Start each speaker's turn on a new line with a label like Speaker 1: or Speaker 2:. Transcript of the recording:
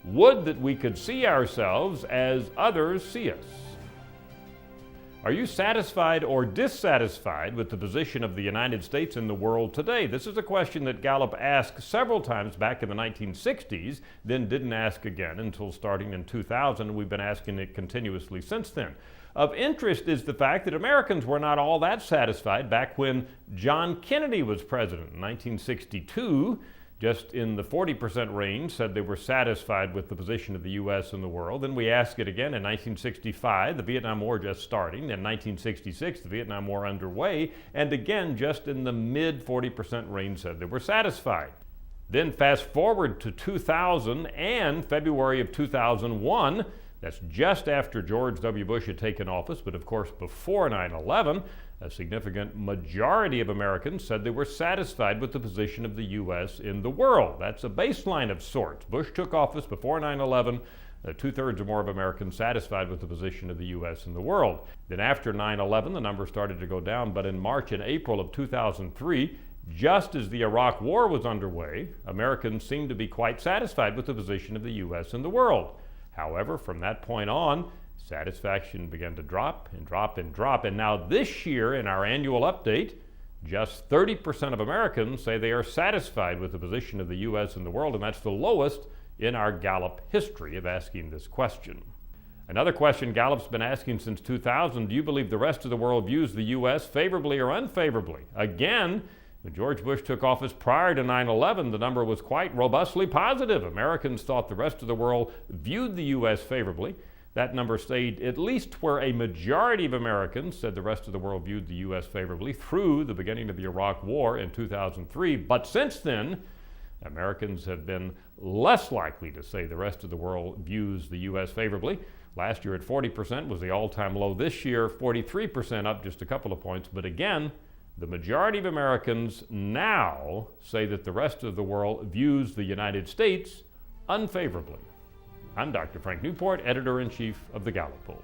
Speaker 1: Would that we could see ourselves as others see us. Are you satisfied or dissatisfied with the position of the United States in the world today? This is a question that Gallup asked several times back in the 1960s, then didn't ask again until starting in 2000. We've been asking it continuously since then. Of interest is the fact that Americans were not all that satisfied back when John Kennedy was president in 1962. Just in the 40% range said they were satisfied with the position of the U.S. in the world. Then we asked it again in 1965, the Vietnam War just starting. In 1966, the Vietnam War underway. And again, just in the mid 40% range said they were satisfied. Then fast forward to 2000 and February of 2001. That's just after George W. Bush had taken office, but of course before 9/11. A significant majority of Americans said they were satisfied with the position of the U.S. in the world. That's a baseline of sorts. Bush took office before 9/11. Two-thirds or more of Americans satisfied with the position of the U.S. in the world. Then after 9/11, the number started to go down, but in March and April of 2003, just as the Iraq War was underway, Americans seemed to be quite satisfied with the position of the U.S. in the world. However, from that point on, satisfaction began to drop and drop and drop. And now this year, in our annual update, just 30% of Americans say they are satisfied with the position of the U.S. in the world, and that's the lowest in our Gallup history of asking this question. Another question Gallup's been asking since 2000, do you believe the rest of the world views the U.S. favorably or unfavorably? Again, when George Bush took office prior to 9/11, the number was quite robustly positive. Americans thought the rest of the world viewed the U.S. favorably. That number stayed at least where a majority of Americans said the rest of the world viewed the U.S. favorably through the beginning of the Iraq War in 2003. But since then, Americans have been less likely to say the rest of the world views the U.S. favorably. Last year at 40% was the all-time low. This year, 43%, up just a couple of points. But again, the majority of Americans now say that the rest of the world views the United States unfavorably. I'm Dr. Frank Newport, Editor-in-Chief of the Gallup Poll.